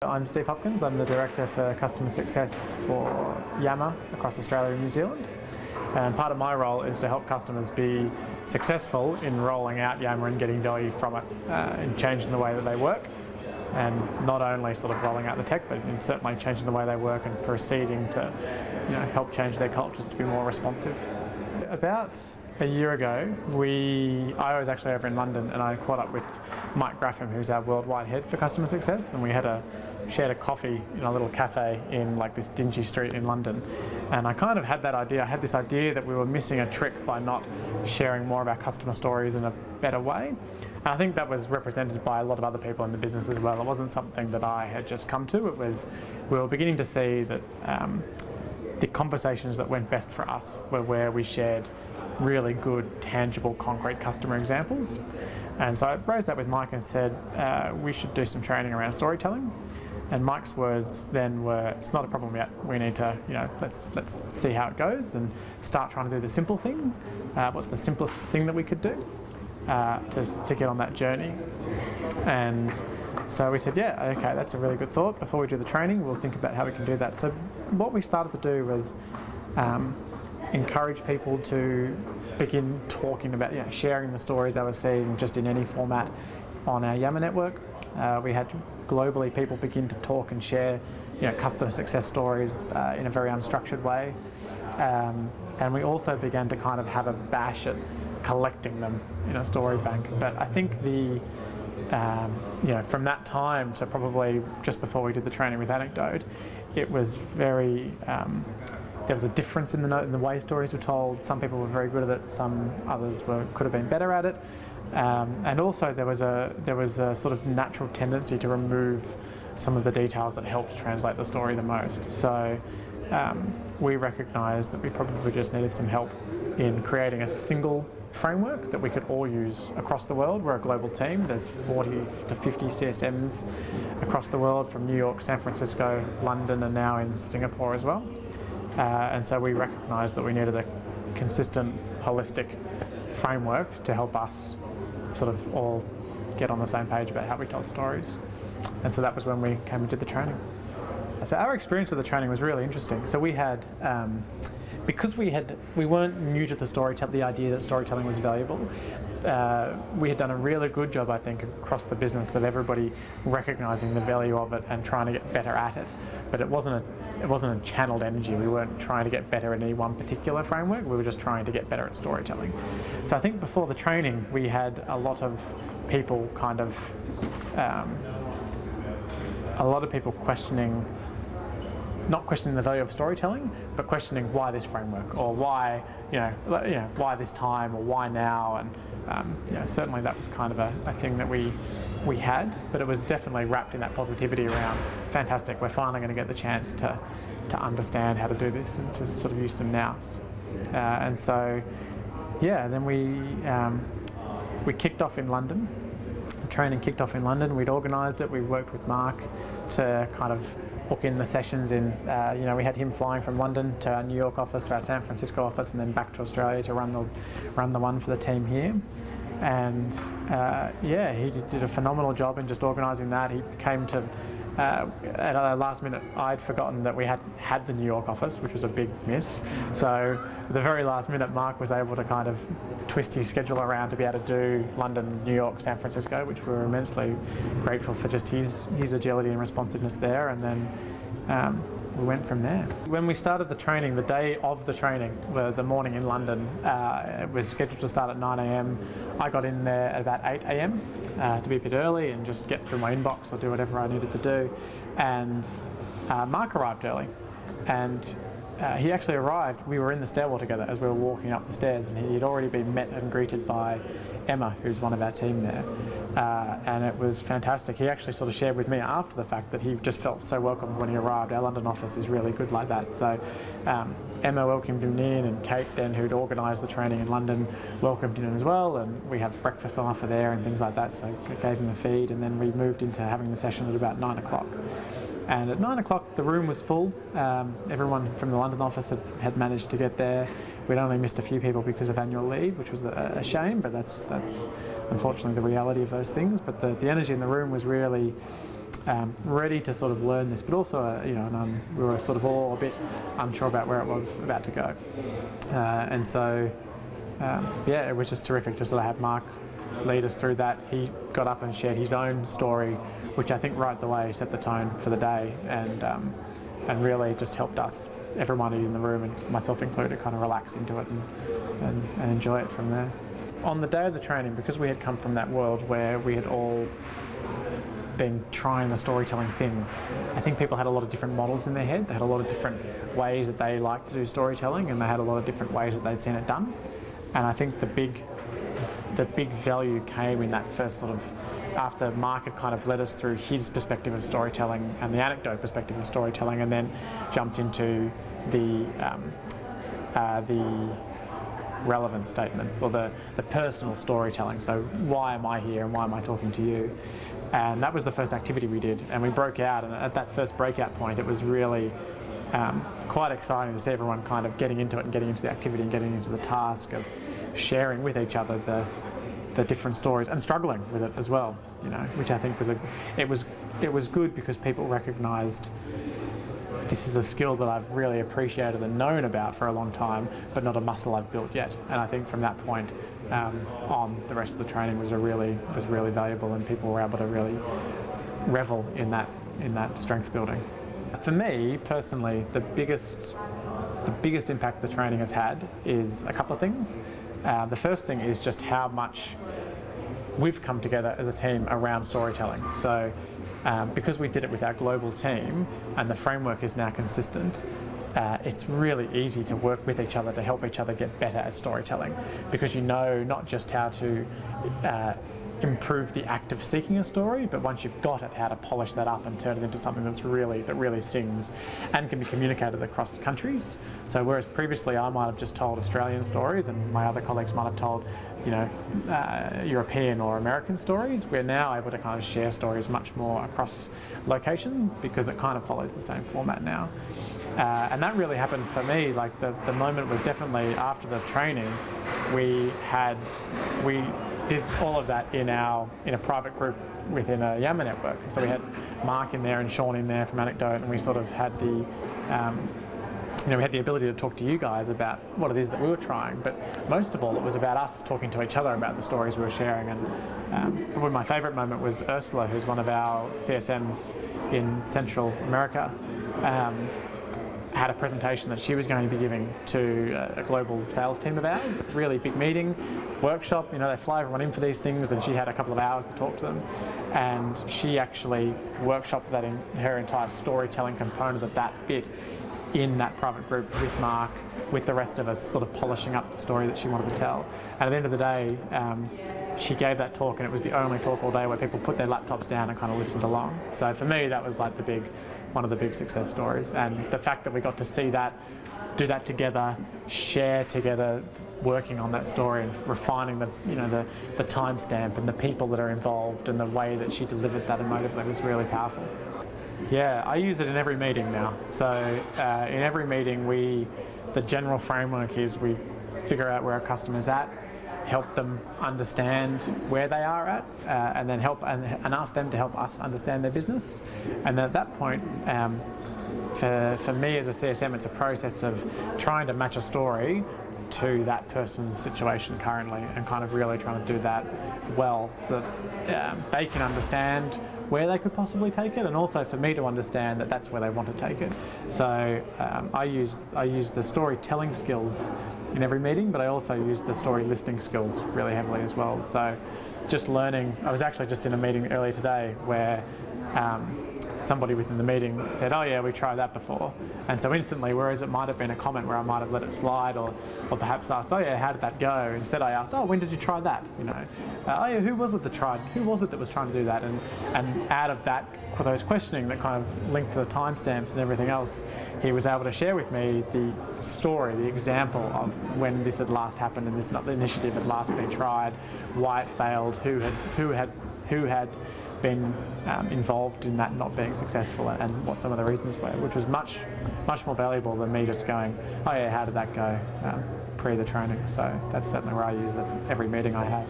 I'm Steve Hopkins. I'm the Director for Customer Success for Yammer across Australia and New Zealand. And part of my role is to help customers be successful in rolling out Yammer and getting value from it, in changing the way that they work. And not only sort of rolling out the tech, but in certainly changing the way they work and proceeding to help change their cultures to be more responsive. About a year ago, I was actually over in London and I caught up with Mike Graffam, who's our worldwide head for customer success, and we shared a coffee in a little cafe in like this dingy street in London. And I kind of had that idea. I had this idea that we were missing a trick by not sharing more of our customer stories in a better way. And I think that was represented by a lot of other people in the business as well. It wasn't something that I had just come to. We were beginning to see that the conversations that went best for us were where we shared really good, tangible, concrete customer examples. And so I raised that with Mike and said, we should do some training around storytelling. And Mike's words then were, it's not a problem yet. We need to, let's see how it goes and start trying to do the simple thing. What's the simplest thing that we could do to get on that journey? And so we said, yeah, okay, that's a really good thought. Before we do the training, we'll think about how we can do that. So what we started to do was encourage people to begin talking about, sharing the stories they were seeing just in any format on our Yammer network. We had globally people begin to talk and share, customer success stories in a very unstructured way. And we also began to kind of have a bash at collecting them in a story bank. But I think from that time to probably just before we did the training with Anecdote, it was very, there was a difference in the way stories were told. Some people were very good at it, some others could have been better at it. And also there was a sort of natural tendency to remove some of the details that helped translate the story the most. So we recognised that we probably just needed some help in creating a single framework that we could all use across the world. We're a global team. There's 40 to 50 CSMs across the world, from New York, San Francisco, London, and now in Singapore as well. And so we recognised that we needed a consistent, holistic framework to help us sort of all get on the same page about how we told stories. And so that was when we came and did the training. So our experience of the training was really interesting. So we had, because we weren't new to the idea that storytelling was valuable, we had done a really good job, I think, across the business of everybody recognising the value of it and trying to get better at it. But it wasn't a channeled energy. We weren't trying to get better at any one particular framework. We were just trying to get better at storytelling. So I think before the training, we had a lot of people not questioning the value of storytelling, but questioning why this framework, or why, why this time, or why now. And certainly that was kind of a thing that we had, but it was definitely wrapped in that positivity around, fantastic, we're finally going to get the chance to understand how to do this and to sort of use some nows. And so, then we kicked off in London. The training kicked off in London. We'd organised it. We worked with Mark to kind of book in the sessions in, we had him flying from London to our New York office, to our San Francisco office, and then back to Australia to run the one for the team here. And he did a phenomenal job in just organising that. He came to, at the last minute, I'd forgotten that we had the New York office, which was a big miss. So at the very last minute, Mark was able to kind of twist his schedule around to be able to do London, New York, San Francisco, which we were immensely grateful for, just his agility and responsiveness there. And then we went from there. When we started the training, the day of the training, the morning in London, it was scheduled to start at 9 a.m. I got in there at about 8 a.m. To be a bit early and just get through my inbox or do whatever I needed to do. And Mark arrived early, and he actually arrived. We were in the stairwell together as we were walking up the stairs, and he had already been met and greeted by Emma, who's one of our team there. And it was fantastic. He actually sort of shared with me after the fact that he just felt so welcome when he arrived. Our London office is really good like that. So Emma welcomed him in, and Kate then, who'd organised the training in London, welcomed him in as well. And we have breakfast on offer there and things like that. So I gave him a feed, and then we moved into having the session at about 9 o'clock. And at 9 o'clock, the room was full. Everyone from the London office had managed to get there. We'd only missed a few people because of annual leave, which was a shame, but that's unfortunately the reality of those things. But the energy in the room was really ready to sort of learn this, but also, we were sort of all a bit unsure about where it was about to go. And so, it was just terrific to sort of have Mark lead us through that. He got up and shared his own story, which I think right the way set the tone for the day, and really just helped us, everyone in the room, and myself included, kind of relax into it and enjoy it from there. On the day of the training, because we had come from that world where we had all been trying the storytelling thing, I think people had a lot of different models in their head. They had a lot of different ways that they liked to do storytelling, and they had a lot of different ways that they'd seen it done. And I think the big value came in that first sort of, after Mark had kind of led us through his perspective of storytelling and the anecdote perspective of storytelling, and then jumped into the relevant statements, or the personal storytelling. So why am I here and why am I talking to you? And that was the first activity we did, and we broke out, and at that first breakout point it was really quite exciting to see everyone kind of getting into it and getting into the activity and getting into the task of sharing with each other the different stories, and struggling with it as well, which I think was good, because people recognised this is a skill that I've really appreciated and known about for a long time, but not a muscle I've built yet. And I think from that point on, the rest of the training was really valuable, and people were able to really revel in that strength building. For me personally, the biggest impact the training has had is a couple of things. The first thing is just how much we've come together as a team around storytelling. So because we did it with our global team and the framework is now consistent, it's really easy to work with each other to help each other get better at storytelling, because you know not just how to improve the act of seeking a story, but once you've got it, how to polish that up and turn it into something that really sings and can be communicated across countries. So whereas previously I might have just told Australian stories and my other colleagues might have told European or American stories, we're now able to kind of share stories much more across locations, because it kind of follows the same format now. And that really happened for me. Like the moment was definitely after the training. We did all of that in a private group within a Yammer network. So we had Mark in there and Sean in there from Anecdote, and we sort of had we had the ability to talk to you guys about what it is that we were trying. But most of all, it was about us talking to each other about the stories we were sharing. And probably my favourite moment was Ursula, who's one of our CSMs in Central America. Had a presentation that she was going to be giving to a global sales team of ours. Really big meeting, workshop, they fly everyone in for these things, and she had a couple of hours to talk to them. And she actually workshopped that in her entire storytelling component of that bit in that private group with Mark, with the rest of us sort of polishing up the story that she wanted to tell. And at the end of the day, she gave that talk, and it was the only talk all day where people put their laptops down and kind of listened along. So for me, that was like one of the big success stories, and the fact that we got to see that, do that together, share together, working on that story and refining the timestamp and the people that are involved and the way that she delivered that emotively was really powerful. Yeah, I use it in every meeting now. So in every meeting, the general framework is we figure out where our customer's at, help them understand where they are at, and then help and ask them to help us understand their business. And then at that point, for me as a CSM, it's a process of trying to match a story to that person's situation currently, and kind of really trying to do that well, so that they can understand where they could possibly take it, and also for me to understand that that's where they want to take it. So I use the storytelling skills in every meeting, but I also use the story listening skills really heavily as well. So just learning, I was actually just in a meeting earlier today where somebody within the meeting said, oh yeah, we tried that before. And so instantly, whereas it might have been a comment where I might have let it slide, or perhaps asked, oh yeah, how did that go? Instead I asked, oh, when did you try that? Oh yeah, who was it that was trying to do that? And out of that, those questioning that kind of linked to the timestamps and everything else, he was able to share with me the story, the example of when this had last happened and this initiative had last been tried, why it failed, who had been involved in that not being successful, and what some of the reasons were, which was much more valuable than me just going, oh yeah, how did that go pre the training. So that's certainly where I use it every meeting I have.